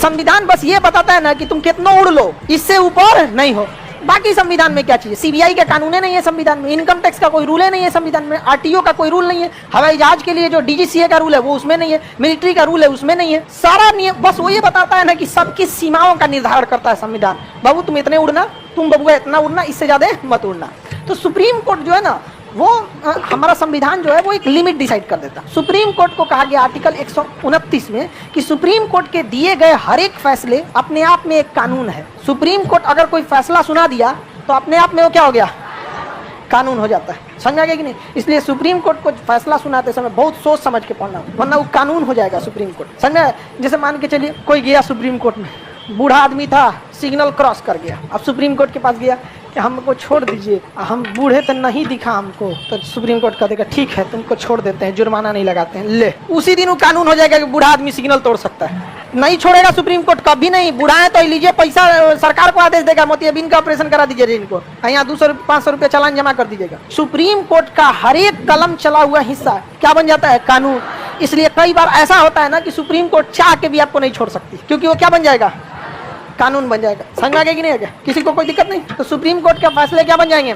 संविधान बस ये बताता है ना कि तुम कितना उड़ लो, इससे ऊपर नहीं हो। बाकी संविधान में क्या चाहिए? सीबीआई का कानून नहीं है संविधान में, इनकम टैक्स का कोई रूल नहीं है संविधान में, आरटीओ का कोई रूल नहीं है, हवाई जहाज के लिए जो डीजीसीए का रूल है वो उसमें नहीं है, मिलिट्री का रूल है उसमें नहीं है। सारा नियम बस वो ये बताता है ना कि सबकी सीमाओं का निर्धारण करता है संविधान। बाबू तुम इतने उड़ना, तुम बबुआ इतना उड़ना, इससे ज्यादा मत उड़ना। तो सुप्रीम कोर्ट जो है ना वो हमारा संविधान जो है वो एक लिमिट डिसाइड कर देता है। सुप्रीम कोर्ट को कहा गया आर्टिकल 129 में कि सुप्रीम कोर्ट के दिए गए हर एक फैसले अपने आप में एक कानून है। सुप्रीम कोर्ट अगर कोई फैसला सुना दिया तो अपने आप में वो क्या हो गया? कानून हो जाता है। समझ आ गया कि नहीं? इसलिए सुप्रीम कोर्ट को फैसला सुनाते समय बहुत सोच समझ के पढ़ना, वरना वो कानून हो जाएगा सुप्रीम कोर्ट। समझ में? जैसे मान के चलिए कोई गया सुप्रीम कोर्ट में, बूढ़ा आदमी था, सिग्नल क्रॉस कर गया, अब सुप्रीम कोर्ट के पास गया कि हमको छोड़ दीजिए, हम बूढ़े तो नहीं दिखा हमको, तो सुप्रीम कोर्ट कह देगा ठीक है तुमको छोड़ देते हैं, जुर्माना नहीं लगाते हैं। ले उसी दिन वो कानून हो जाएगा कि बूढ़ा आदमी सिग्नल तोड़ सकता है। नहीं छोड़ेगा सुप्रीम कोर्ट कभी नहीं। बूढ़ा है तो लीजिए पैसा, सरकार को आदेश देगा मोतियाबिंद का ऑपरेशन करा दीजिए इनको, यहाँ 200-500 रुपया चालान जमा कर दीजिएगा। सुप्रीम कोर्ट का हर एक कलम चला हुआ हिस्सा क्या बन जाता है? कानून। इसलिए कई बार ऐसा होता है ना कि सुप्रीम कोर्ट चाह के भी आपको नहीं छोड़ सकती, क्योंकि वो क्या बन जाएगा? कानून बन जाएगा। समझ में आ गया कि नहीं आ गया? किसी को कोई दिक्कत नहीं? तो सुप्रीम कोर्ट के फैसले क्या बन जाएंगे?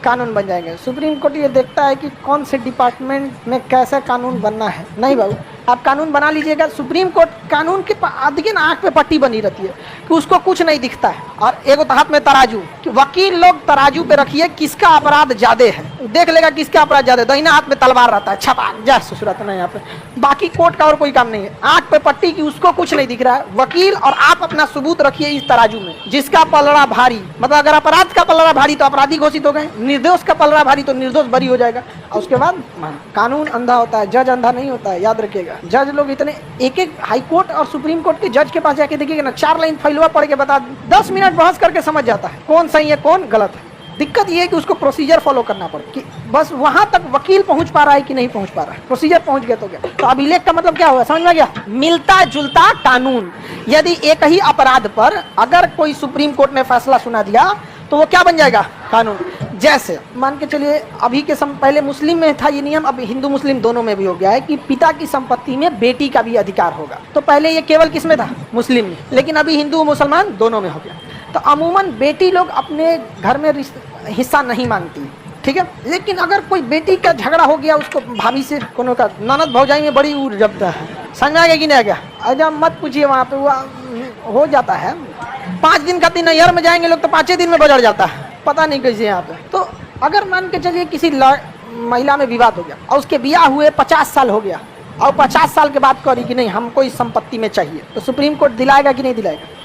कानून बन जाएंगे। सुप्रीम कोर्ट ये देखता है कि कौन से डिपार्टमेंट में कैसा कानून बनना है। नहीं बाबू, आप कानून बना लीजिएगा। सुप्रीम कोर्ट कानून के देखिए ना, आंख पे पट्टी बनी रहती है कि उसको कुछ नहीं दिखता है। और एक हाथ में तराजू, कि वकील लोग तराजू पे रखिए किसका अपराध ज्यादा है, देख लेगा किसका अपराध ज्यादा है। दाहिना हाथ में तलवार रहता है, छपाक जा ससुरात नहीं यहाँ पे। बाकी कोर्ट का और कोई काम नहीं है, आंख पे पट्टी की उसको कुछ नहीं दिख रहा है। वकील और आप अपना सबूत रखिए इस तराजू में, जिसका पलड़ा भारी, मतलब अगर अपराध का पलड़ा भारी तो अपराधी घोषित हो गए, निर्दोष का पलड़ा भारी तो निर्दोष बरी हो जाएगा। और उसके बाद कानून अंधा होता है, जज अंधा नहीं होता है, याद रखिएगा। जज लोग इतने, एक एक हाई कोर्ट और सुप्रीम कोर्ट के जज के पास जाके देखिएगा ना, 4 लाइन फैलवा पढ़ के बता, 10 मिनट बहस करके समझ जाता है कौन सही है कौन गलत है। दिक्कत ये है कि उसको प्रोसीजर फॉलो करना पड़े, कि बस वहां तक वकील पहुंच पा रहा है कि नहीं पहुंच पा रहा है। प्रोसीजर पहुंच गया तो क्या। तो अभिलेख का मतलब क्या हुआ? समझ में गया? मिलता जुलता कानून। यदि एक ही अपराध पर अगर कोई सुप्रीम कोर्ट ने फैसला सुना दिया तो वो क्या बन जाएगा? कानून। जैसे मान के चलिए अभी के पहले मुस्लिम में था ये नियम, अब हिंदू मुस्लिम दोनों में भी हो गया है कि पिता की संपत्ति में बेटी का भी अधिकार होगा। तो पहले ये केवल किस में था? मुस्लिम में, लेकिन अभी हिंदू मुसलमान दोनों में हो गया। तो अमूमन बेटी लोग अपने घर में हिस्सा नहीं मांगती, ठीक है। लेकिन अगर कोई बेटी का झगड़ा हो गया, उसको भाभी से कोनो का, ननद भौजाई में बड़ी उड़ जबता है। समझ आ गया कि नहीं आ गया? अजब मत पूछिए, वहाँ पे वो हो जाता है। 5 दिन का नैहर में जाएंगे लोग तो 5 दिन में बजड़ जाता है, पता नहीं कैसे यहाँ पे। तो अगर मान के चलिए किसी महिला में विवाद हो गया और उसके ब्याह हुए 50 साल हो गया और 50 साल के बाद करी कि नहीं हमको इस संपत्ति में चाहिए, तो सुप्रीम कोर्ट दिलाएगा कि नहीं दिलाएगा?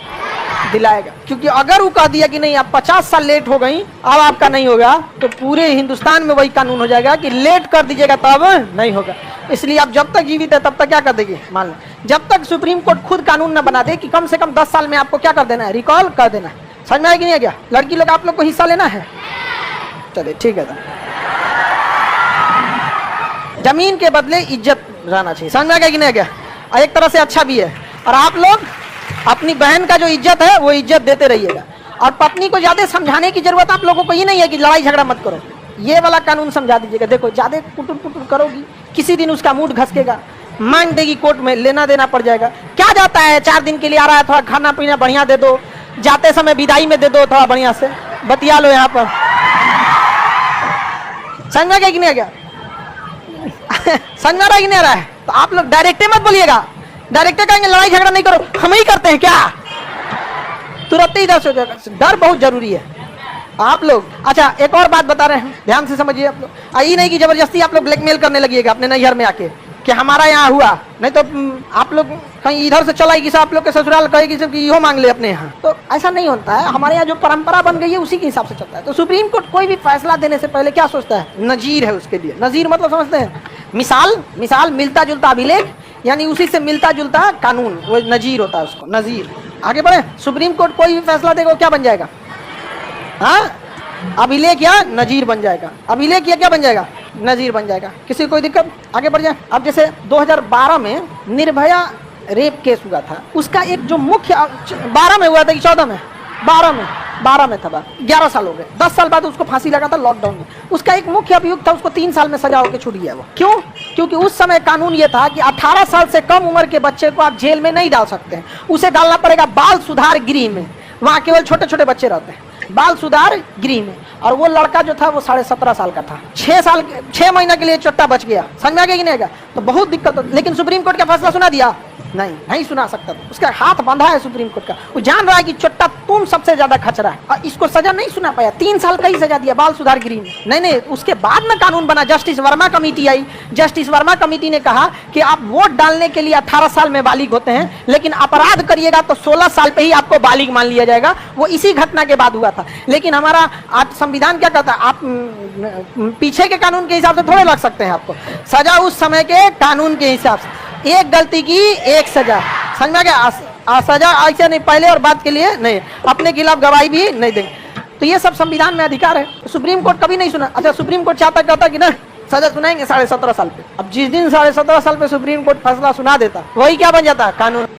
दिलाएगा। क्योंकि अगर वो कह दिया कि नहीं आप 50 साल लेट हो गई, अब आपका नहीं होगा, तो पूरे हिंदुस्तान में वही कानून हो जाएगा कि लेट कर दीजिएगा तब नहीं होगा। इसलिए आप जब तक जीवित है तब तक क्या कर देगी? मान लो जब तक सुप्रीम कोर्ट खुद कानून न बना दे कि कम से कम 10 साल में आपको क्या कर देना है? रिकॉल कर देना है। समझ में आया कि नहीं आ गया? लड़की लोग आप लोग को हिस्सा लेना है? चलिए ठीक है। जमीन के बदले इज्जत रहना चाहिए। समझ में आ गया कि नहीं आ गया? और एक तरह से अच्छा भी है। और आप लोग अपनी बहन का जो इज्जत है वो इज्जत देते रहिएगा। और पत्नी को ज्यादा समझाने की जरूरत आप लोगों को ये नहीं है कि लड़ाई झगड़ा मत करो, ये वाला कानून समझा दीजिएगा। देखो ज्यादा पुटुर पुटुर करोगी, किसी दिन उसका मूड घसकेगा, मांग देगी कोर्ट में, लेना देना पड़ जाएगा। क्या जाता है, 4 दिन के लिए आ रहा है, थोड़ा खाना पीना बढ़िया दे दो, जाते समय विदाई में दे दो, थोड़ा बढ़िया से बतिया लो यहाँ पर। समझ में आ गया कि नहीं आ गया? समझ में आ रहा है कि नहीं आ रहा है? तो आप लोग डायरेक्टे मत बोलिएगा। डायरेक्टर कहेंगे लड़ाई झगड़ा नहीं करो, हम ही करते हैं क्या? तुरंत ही इधर हो जाएगा। डर बहुत जरूरी है आप लोग। अच्छा एक और बात बता रहे हैं, ध्यान से समझिए आप लोग। ये नहीं कि जबरदस्ती आप लोग ब्लैकमेल करने लगिएगा अपने नैहर में आके कि हमारा यहाँ हुआ, नहीं तो आप लोग कहीं इधर से चलाएगी सब, आप लोग के ससुराल कहेगी सब कि इहो मांग ले अपने यहाँ। तो ऐसा नहीं होता है। हमारे यहाँ जो परंपरा बन गई है उसी के हिसाब से चलता है। तो सुप्रीम कोर्ट कोई भी फैसला देने से पहले क्या सोचता है? नजीर है उसके लिए। नजीर मतलब समझते हैं? मिसाल मिलता जुलता अभिलेख, यानी उसी से मिलता जुलता कानून, वो नजीर होता है उसको, नजीर। आगे बढ़े। सुप्रीम कोर्ट कोई भी फैसला देगा क्या बन जाएगा? हाँ, अभिलेख या नजीर बन जाएगा। अभिलेख या क्या बन जाएगा? नजीर बन जाएगा। किसी को कोई दिक्कत? आगे बढ़ जाए। अब जैसे 2012 में निर्भया रेप केस हुआ था, उसका एक जो मुख्य 12 में हुआ था कि 14 में? 12 में था, 11 साल हो गए, 10 साल बाद उसको फांसी लगा था लॉकडाउन में। उसका एक मुख्य अभियुक्त था, उसको 3 साल में सजा होकर छूट गया वो। क्यों? क्योंकि उस समय कानून ये था कि 18 साल से कम उम्र के बच्चे को आप जेल में नहीं डाल सकते हैं, उसे डालना पड़ेगा बाल सुधार गृह में। वहाँ केवल छोटे छोटे बच्चे रहते हैं, बाल सुधार गृह में। और वो लड़का जो था वो 17.5 साल का था, 6 महीने के लिए चट्टा बच गया। समझ में आ गया कि नहीं आएगा? तो बहुत दिक्कत। लेकिन सुप्रीम कोर्ट का फैसला सुना दिया? नहीं सुना सकता था। उसका हाथ बंधा है सुप्रीम कोर्ट का। वो जान रहा है कि चट्टा तुम सबसे ज्यादा खचरा है, और इसको सजा नहीं सुना पाया। 3 साल का ही सजा दिया बाल सुधार गृह में। नहीं, उसके बाद में कानून बना, जस्टिस वर्मा कमेटी आई। जस्टिस वर्मा कमेटी ने कहा कि आप वोट डालने के लिए 18 साल में बालिग होते हैं, लेकिन अपराध करिएगा तो 16 साल पे ही आपको बालिग मान लिया जाएगा। वो इसी घटना के बाद हुआ था। लेकिन हमारा आज संविधान क्या कहता है? आप पीछे के कानून के हिसाब से थोड़े लग सकते हैं आपको सजा, उस समय के कानून के हिसाब से। एक गलती की एक सजा। समझ में आ गया? सजा ऐसे नहीं, पहले और बाद के लिए नहीं, अपने खिलाफ गवाही भी नहीं देंगे। तो ये सब संविधान में अधिकार है। सुप्रीम कोर्ट कभी नहीं सुना। अच्छा, सुप्रीम कोर्ट कहता कि ना सजा सुनाएंगे 17.5 साल पे। अब जिस दिन 17.5 साल पे सुप्रीम कोर्ट फैसला सुना देता, वही क्या बन जाता? कानून।